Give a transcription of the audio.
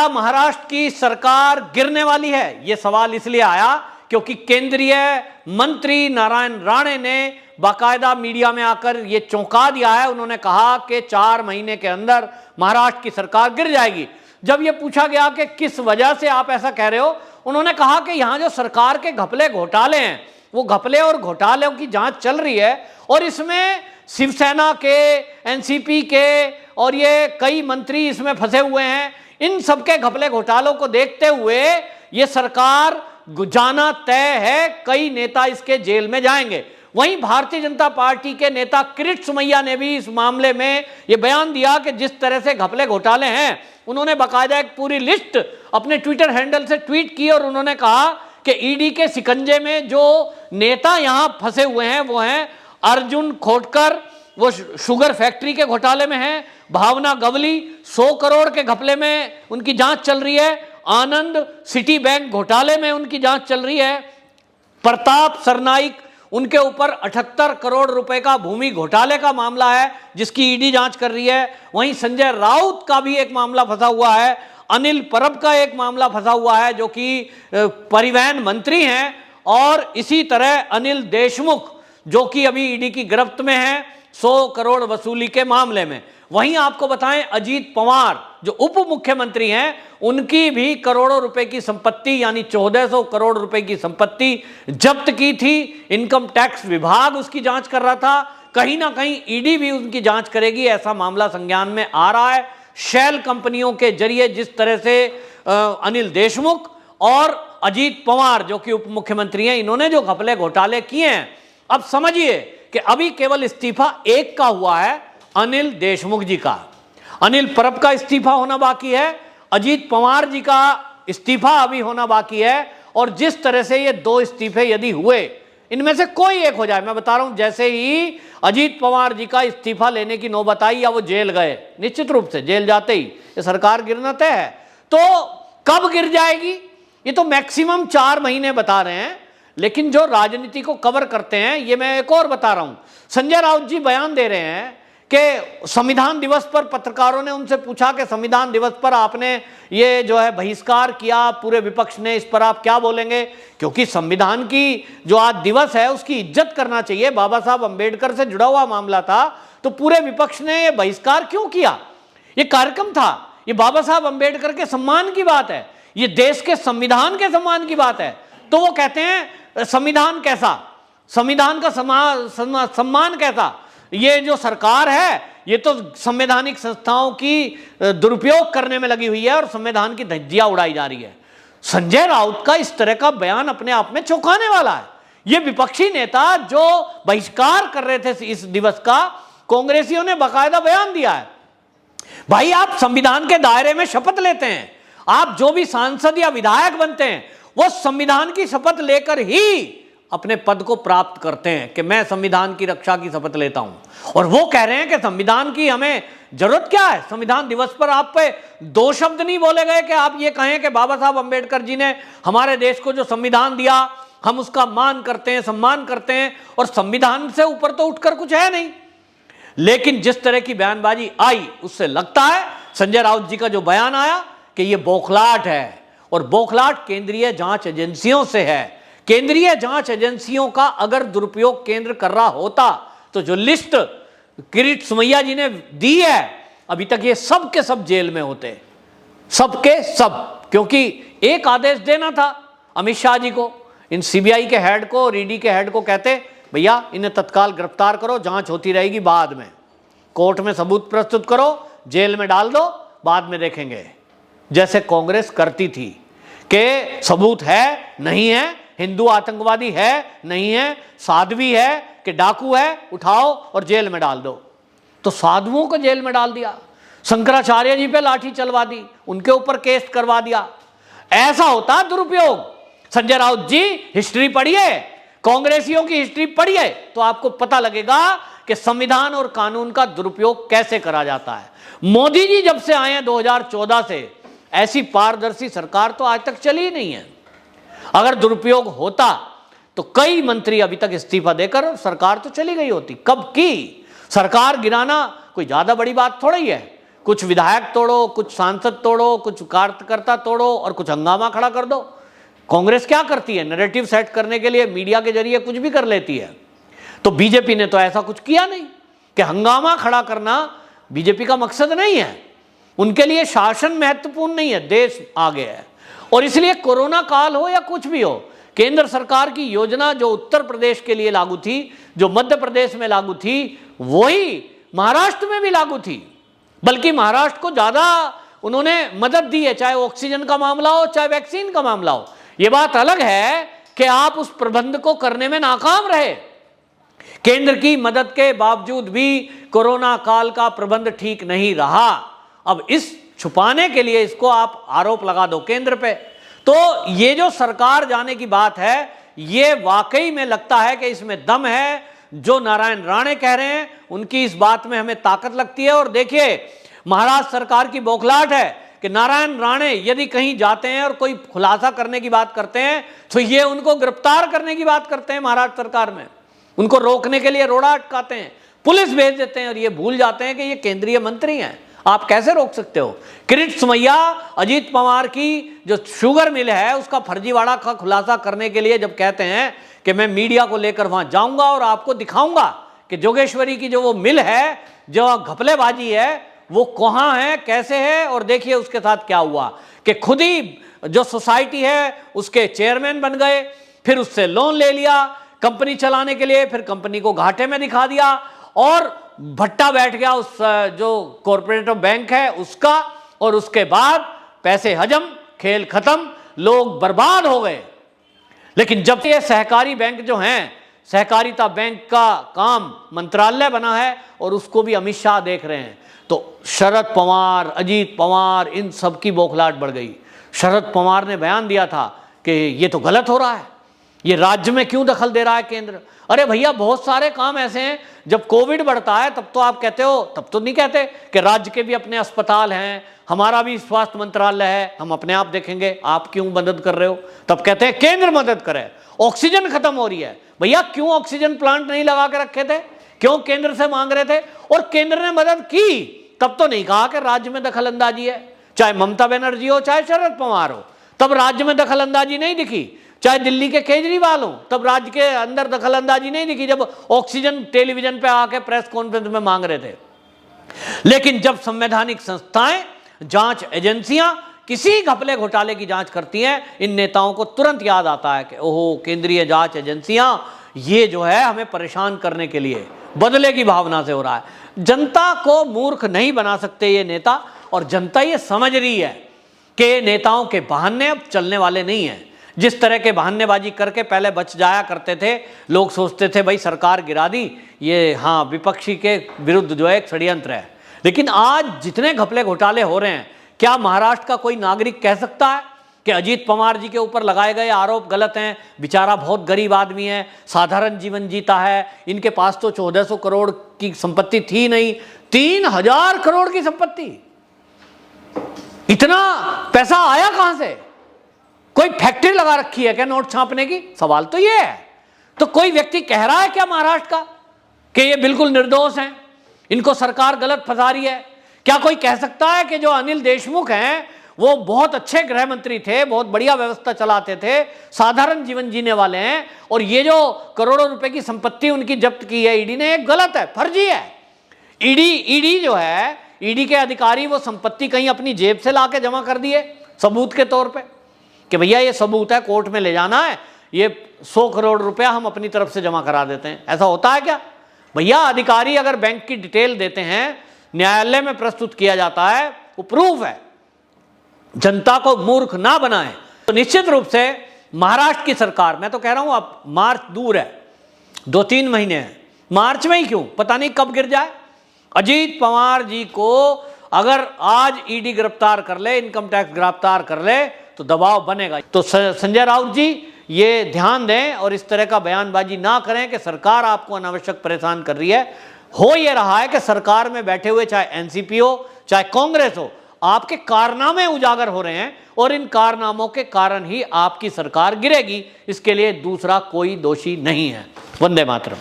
महाराष्ट्र की सरकार गिरने वाली है? यह सवाल इसलिए आया क्योंकि केंद्रीय मंत्री नारायण राणे ने बाकायदा मीडिया में आकर यह चौंका दिया है। उन्होंने कहा कि 4 महीने के अंदर महाराष्ट्र की सरकार गिर जाएगी। जब यह पूछा गया कि किस वजह से आप ऐसा कह रहे हो, उन्होंने कहा कि यहां जो सरकार के घपले घोटाले हैं, वो घपले और घोटालों की जांच चल रही है और इसमें शिवसेना के, एनसीपी के और ये कई मंत्री इसमें फंसे हुए हैं। इन सबके घपले घोटालों को देखते हुए ये सरकार जाना तय है, कई नेता इसके जेल में जाएंगे। वहीं भारतीय जनता पार्टी के नेता किरीट सोमैया ने भी इस मामले में यह बयान दिया कि जिस तरह से घपले घोटाले हैं, उन्होंने बाकायदा एक पूरी लिस्ट अपने ट्विटर हैंडल से ट्वीट की और उन्होंने कहा कि ईडी के शिकंजे में जो नेता यहां फंसे हुए हैं वो हैं अर्जुन खोटकर, वो शुगर फैक्ट्री के घोटाले में है, भावना गवली 100 करोड़ के घपले में उनकी जांच चल रही है, आनंद सिटी बैंक घोटाले में उनकी जांच चल रही है, प्रताप सरनाइक, उनके ऊपर 78 करोड़ रुपए का भूमि घोटाले का मामला है जिसकी ईडी जांच कर रही है। वहीं संजय राउत का भी एक मामला फंसा हुआ है, अनिल परब का एक मामला फंसा हुआ है जो कि परिवहन मंत्री हैं, और इसी तरह अनिल देशमुख जो कि अभी ईडी की गिरफ्त में है 100 करोड़ वसूली के मामले में। वहीं आपको बताएं अजीत पवार जो उप मुख्यमंत्री हैं, उनकी भी करोड़ों रुपए की संपत्ति यानी 1400 करोड़ रुपए की संपत्ति जब्त की थी। इनकम टैक्स विभाग उसकी जांच कर रहा था, कहीं ना कहीं ईडी भी उनकी जांच करेगी, ऐसा मामला संज्ञान में आ रहा है। शेल कंपनियों के जरिए जिस तरह से अनिल देशमुख और अजीत पवार जो कि उप मुख्यमंत्री हैं, इन्होंने जो घपले घोटाले किए हैं, अब समझिए कि अभी केवल इस्तीफा एक का हुआ है, अनिल देशमुख जी का। अनिल परब का इस्तीफा होना बाकी है, अजीत पवार जी का इस्तीफा अभी होना बाकी है। और जिस तरह से ये 2 इस्तीफे यदि हुए, इनमें से कोई एक हो जाए, मैं बता रहा हूं, जैसे ही अजीत पवार जी का इस्तीफा लेने की नौबत आई या वो जेल गए, निश्चित रूप से जेल जाते ही ये सरकार गिरना तय है। तो कब गिर जाएगी ये तो मैक्सिमम 4 महीने बता रहे हैं, लेकिन जो राजनीति को कवर करते हैं, ये मैं एक और बता रहा हूं। संजय राउत जी बयान दे रहे हैं कि संविधान दिवस पर पत्रकारों ने उनसे पूछा कि संविधान दिवस पर आपने ये जो है बहिष्कार किया पूरे विपक्ष ने, इस पर आप क्या बोलेंगे? क्योंकि संविधान की जो आज दिवस है उसकी इज्जत करना चाहिए, बाबा साहब अंबेडकर से जुड़ा हुआ मामला था, तो पूरे विपक्ष ने ये बहिष्कार क्यों किया? ये कार्यक्रम था, ये बाबा साहब अंबेडकर के सम्मान की बात है, ये देश के संविधान के सम्मान की बात है। तो वो कहते हैं संविधान कैसा, संविधान का सम्मान कैसा? ये जो सरकार है ये तो संवैधानिक संस्थाओं की दुरुपयोग करने में लगी हुई है और संविधान की धज्जियां उड़ाई जा रही है। संजय राउत का इस तरह का बयान अपने आप में चौंकाने वाला है। ये विपक्षी नेता जो बहिष्कार कर रहे थे इस दिवस का, कांग्रेसियों ने बाकायदा बयान दिया है, भाई आप संविधान के दायरे में शपथ लेते हैं, आप जो भी सांसद या विधायक बनते हैं वो संविधान की शपथ लेकर ही अपने पद को प्राप्त करते हैं कि मैं संविधान की रक्षा की शपथ लेता हूं। और वो कह रहे हैं कि संविधान की हमें जरूरत क्या है? संविधान दिवस पर आप पे 2 शब्द नहीं बोले गए कि आप ये कहें कि बाबा साहब अंबेडकर जी ने हमारे देश को जो संविधान दिया हम उसका मान करते हैं, सम्मान करते हैं, और संविधान से ऊपर तो उठकर कुछ है नहीं। लेकिन जिस तरह की बयानबाजी आई उससे लगता है संजय राउत जी का जो बयान आया कि ये बौखलाहट है, और बौखलाहट केंद्रीय जांच एजेंसियों से है। केंद्रीय जांच एजेंसियों का अगर दुरुपयोग केंद्र कर रहा होता तो जो लिस्ट किरीट सोमैया जी ने दी है, अभी तक ये सब के सब जेल में होते, सब के सब। क्योंकि एक आदेश देना था अमित शाह जी को, इन सीबीआई के हेड को और ईडी के हेड को, कहते भैया इन्हें तत्काल गिरफ्तार करो, जांच होती रहेगी, बाद में कोर्ट में सबूत प्रस्तुत करो, जेल में डाल दो, बाद में देखेंगे। जैसे कांग्रेस करती थी कि सबूत है नहीं है, हिंदू आतंकवादी है नहीं है, साध्वी है कि डाकू है, उठाओ और जेल में डाल दो। तो साधुओं को जेल में डाल दिया, शंकराचार्य जी पे लाठी चलवा दी, उनके ऊपर केस करवा दिया। ऐसा होता दुरुपयोग। संजय राउत जी हिस्ट्री पढ़िए, कांग्रेसियों की हिस्ट्री पढ़िए, तो आपको पता लगेगा कि संविधान और कानून का दुरुपयोग कैसे करा जाता है। मोदी जी जब से आए हैं 2014 से, ऐसी पारदर्शी सरकार तो आज तक चली ही नहीं है। अगर दुरुपयोग होता तो कई मंत्री अभी तक इस्तीफा देकर सरकार तो चली गई होती। कब की? सरकार गिराना कोई ज्यादा बड़ी बात थोड़ी है, कुछ विधायक तोड़ो, कुछ सांसद तोड़ो, कुछ कार्यकर्ता तोड़ो और कुछ हंगामा खड़ा कर दो। कांग्रेस क्या करती है? नैरेटिव सेट करने के लिए मीडिया के जरिए कुछ भी कर लेती है। तो बीजेपी ने तो ऐसा कुछ किया नहीं कि हंगामा खड़ा करना बीजेपी का मकसद नहीं है। उनके लिए शासन महत्वपूर्ण नहीं है, देश आगे है। और इसलिए कोरोना काल हो या कुछ भी हो, केंद्र सरकार की योजना जो उत्तर प्रदेश के लिए लागू थी, जो मध्य प्रदेश में लागू थी, वही महाराष्ट्र में भी लागू थी। बल्कि महाराष्ट्र को ज्यादा उन्होंने मदद दी है, चाहे ऑक्सीजन का मामला हो, चाहे वैक्सीन का मामला हो। यह बात अलग है कि आप उस प्रबंध को करने में नाकाम रहे। केंद्र की मदद के बावजूद भी कोरोना काल का प्रबंध ठीक नहीं रहा। अब इस छुपाने के लिए इसको आप आरोप लगा दो केंद्र पे। तो ये जो सरकार जाने की बात है, ये वाकई में लगता है कि इसमें दम है। जो नारायण राणे कह रहे हैं उनकी इस बात में हमें ताकत लगती है। और देखिए, महाराष्ट्र सरकार की बौखलाहट है कि नारायण राणे यदि कहीं जाते हैं और कोई खुलासा करने की बात करते हैं तो ये उनको गिरफ्तार करने की बात करते हैं। महाराष्ट्र सरकार में उनको रोकने के लिए रोड़ा अटकाते हैं, पुलिस भेज देते हैं और ये भूल जाते हैं कि ये केंद्रीय मंत्री हैं। आप कैसे रोक सकते हो? किरीट सोमैया अजीत पवार की जो शुगर मिल है उसका फर्जीवाड़ा का खुलासा करने के लिए जब कहते हैं कि मैं मीडिया को लेकर वहां जाऊंगा और आपको दिखाऊंगा कि जोगेश्वरी की जो वो मिल है, जो घपलेबाजी है, वो कहां है, कैसे है। और देखिए उसके साथ क्या हुआ कि खुद ही जो सोसाइटी है उसके चेयरमैन बन गए, फिर उससे लोन ले लिया कंपनी चलाने के लिए, फिर कंपनी को घाटे में दिखा दिया और भट्टा बैठ गया उस जो कॉर्पोरेटिव बैंक है उसका। और उसके बाद पैसे हजम, खेल खत्म, लोग बर्बाद हो गए। लेकिन जब ये सहकारी बैंक जो हैं, सहकारिता बैंक का काम मंत्रालय बना है और उसको भी अमित शाह देख रहे हैं, तो शरद पवार, अजीत पवार, इन सब की बौखलाहट बढ़ गई। शरद पवार ने बयान दिया था कि ये तो गलत हो रहा है, ये राज्य में क्यों दखल दे रहा है केंद्र। अरे भैया, बहुत सारे काम ऐसे हैं, जब कोविड बढ़ता है तब तो आप कहते हो, तब तो नहीं कहते कि राज्य के भी अपने अस्पताल हैं, हमारा भी स्वास्थ्य मंत्रालय है, हम अपने आप देखेंगे, आप क्यों मदद कर रहे हो। तब कहते हैं केंद्र मदद करे। ऑक्सीजन खत्म हो रही है, भैया क्यों ऑक्सीजन प्लांट नहीं लगा के रखे थे, क्यों केंद्र से मांग रहे थे और केंद्र ने मदद की। तब तो नहीं कहा कि राज्य में दखल अंदाजी है, चाहे ममता बनर्जी हो चाहे शरद पवार हो, तब राज्य में दखल अंदाजी नहीं दिखी। चाहे दिल्ली के केजरीवाल हो, तब राज्य के अंदर दखल अंदाजी नहीं दिखी जब ऑक्सीजन टेलीविजन पे आके प्रेस कॉन्फ्रेंस में मांग रहे थे। लेकिन जब संवैधानिक संस्थाएं, जांच एजेंसियां किसी घपले घोटाले की जांच करती हैं, इन नेताओं को तुरंत याद आता है कि ओहो, केंद्रीय जांच एजेंसियां, ये जो है हमें परेशान करने के लिए बदले की भावना से हो रहा है। जनता को मूर्ख नहीं बना सकते ये नेता, और जनता ये समझ रही है कि नेताओं के बहाने अब चलने वाले नहीं हैं। जिस तरह के बहानेबाजी करके पहले बच जाया करते थे, लोग सोचते थे भाई सरकार गिरा दी, ये हाँ विपक्षी के विरुद्ध जो है एक षड्यंत्र है। लेकिन आज जितने घपले घोटाले हो रहे हैं, क्या महाराष्ट्र का कोई नागरिक कह सकता है कि अजीत पवार जी के ऊपर लगाए गए आरोप गलत हैं? बेचारा बहुत गरीब आदमी है, साधारण जीवन जीता है, इनके पास तो 1400 करोड़ की संपत्ति थी नहीं, 3000 करोड़ की संपत्ति। इतना पैसा आया कहां से? कोई फैक्ट्री लगा रखी है क्या नोट छापने की? सवाल तो ये है। तो कोई व्यक्ति कह रहा है क्या महाराष्ट्र का कि ये बिल्कुल निर्दोष हैं, इनको सरकार गलत फंसा रही है? क्या कोई कह सकता है कि जो अनिल देशमुख हैं वो बहुत अच्छे गृह मंत्री थे, बहुत बढ़िया व्यवस्था चलाते थे, साधारण जीवन जीने वाले हैं, और ये जो करोड़ों रुपए की संपत्ति उनकी जब्त की है ईडी ने, एक गलत है, फर्जी है। ईडी जो है, ईडी के अधिकारी वो संपत्ति कहीं अपनी जेब से लाके जमा कर दिए सबूत के तौर पे कि भैया ये सबूत है, कोर्ट में ले जाना है, ये 100 करोड़ रुपया हम अपनी तरफ से जमा करा देते हैं। ऐसा होता है क्या? भैया अधिकारी अगर बैंक की डिटेल देते हैं, न्यायालय में प्रस्तुत किया जाता है, वो प्रूफ है। जनता को मूर्ख ना बनाए। तो निश्चित रूप से महाराष्ट्र की सरकार, मैं तो कह रहा हूं अब मार्च दूर है, 2-3 महीने हैं, मार्च में ही क्यों, पता नहीं कब गिर जाए। अजीत पवार जी को अगर आज ईडी गिरफ्तार कर ले, इनकम टैक्स गिरफ्तार कर ले, तो दबाव बनेगा। तो संजय राउत जी ये ध्यान दें और इस तरह का बयानबाजी ना करें कि सरकार आपको अनावश्यक परेशान कर रही है। हो ये रहा है कि सरकार में बैठे हुए चाहे एनसीपी हो चाहे कांग्रेस हो, आपके कारनामे उजागर हो रहे हैं और इन कारनामों के कारण ही आपकी सरकार गिरेगी। इसके लिए दूसरा कोई दोषी नहीं है। वंदे मातरम।